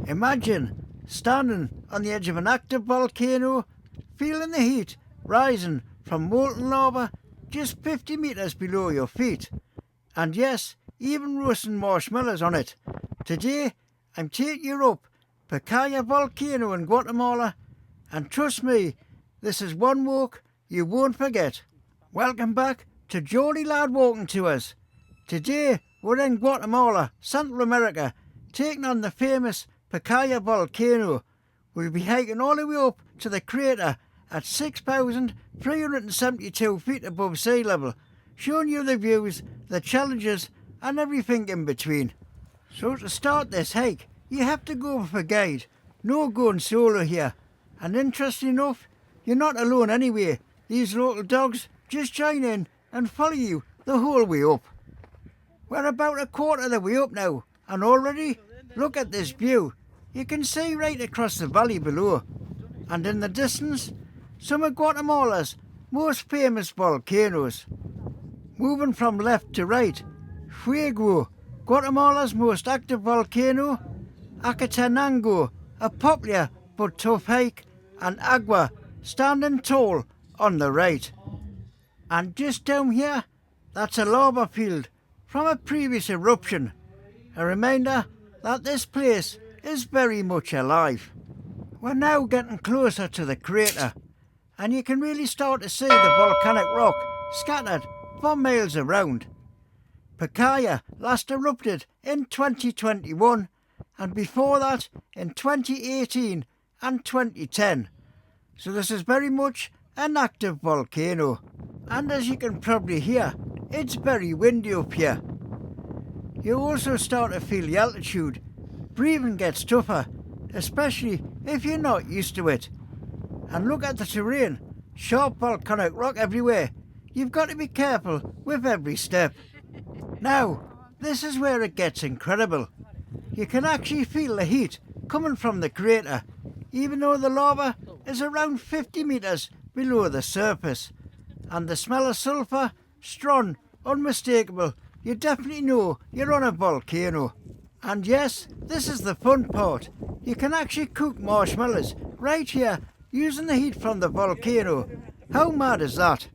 Imagine standing on the edge of an active volcano, feeling the heat rising from molten lava just 50 metres below your feet. And yes, even roasting marshmallows on it. Today, I'm taking you up Pacaya Volcano in Guatemala, and trust me, this is one walk you won't forget. Welcome back to Geordie Lad Walking Tours. Today, we're in Guatemala, Central America, taking on the famous Pacaya Volcano. We'll be hiking all the way up to the crater at 6,372 feet above sea level, showing you the views, the challenges and everything in between. So to start this hike, you have to go with a guide. No going solo here. And interesting enough, you're not alone anyway. These local dogs just join in and follow you the whole way up. We're about a quarter of the way up now, and already, look at this view. You can see right across the valley below. And in the distance, some of Guatemala's most famous volcanoes. Moving from left to right, Fuego, Guatemala's most active volcano, Acatenango, a popular but tough hike, and Agua, standing tall on the right. And just down here, that's a lava field from a previous eruption. A reminder that this place is very much alive. We're now getting closer to the crater, and you can really start to see the volcanic rock scattered for miles around. Pacaya last erupted in 2021, and before that in 2018 and 2010. So this is very much an active volcano. And as you can probably hear, it's very windy up here. You also start to feel the altitude. Breathing gets tougher, especially if you're not used to it. And look at the terrain, sharp volcanic rock everywhere. You've got to be careful with every step. Now, this is where it gets incredible. You can actually feel the heat coming from the crater, even though the lava is around 50 metres below the surface. And the smell of sulphur, strong, unmistakable. You definitely know you're on a volcano. And yes, this is the fun part. You can actually cook marshmallows right here using the heat from the volcano. How mad is that?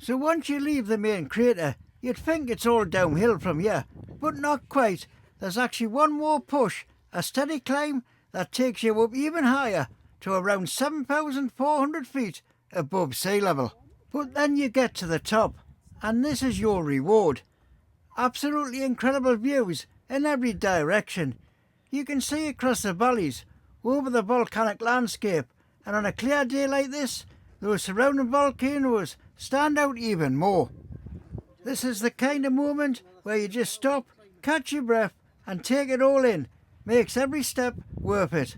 So once you leave the main crater, you'd think it's all downhill from here, but not quite. There's actually one more push, a steady climb that takes you up even higher to around 7,400 feet above sea level. But then you get to the top, and this is your reward. Absolutely incredible views in every direction. You can see across the valleys, over the volcanic landscape, and on a clear day like this, those surrounding volcanoes stand out even more. This is the kind of moment where you just stop, catch your breath and take it all in. Makes every step worth it.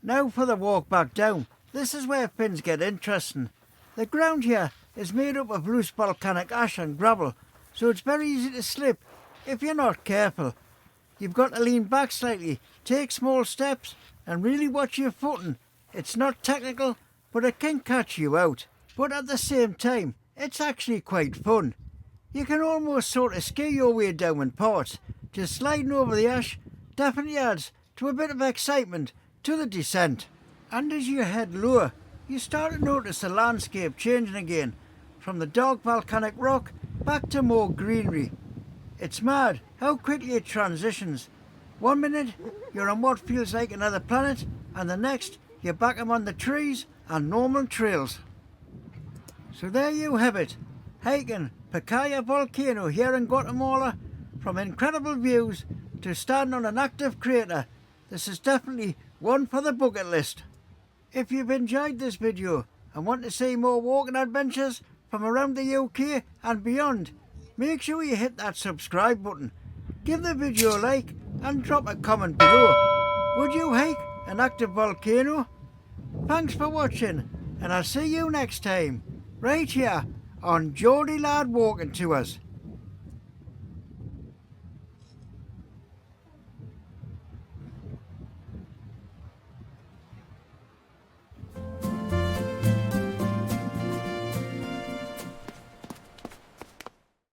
Now for the walk back down. This is where things get interesting. The ground here is made up of loose volcanic ash and gravel, so it's very easy to slip if you're not careful. You've got to lean back slightly, take small steps and really watch your footing. It's not technical, but it can catch you out. But at the same time, it's actually quite fun. You can almost sort of ski your way down in parts. Just sliding over the ash definitely adds to a bit of excitement to the descent. And as you head lower, you start to notice the landscape changing again, from the dark volcanic rock back to more greenery. It's mad how quickly it transitions. 1 minute you're on what feels like another planet, and the next you're back among the trees and normal trails. So there you have it, hiking Pacaya Volcano here in Guatemala. From incredible views to standing on an active crater, this is definitely one for the bucket list. If you've enjoyed this video and want to see more walking adventures from around the UK and beyond, make sure you hit that subscribe button. Give the video a like and drop a comment below. Would you hike an active volcano? Thanks for watching, and I'll see you next time, right here on Geordie Lad Walking Tours.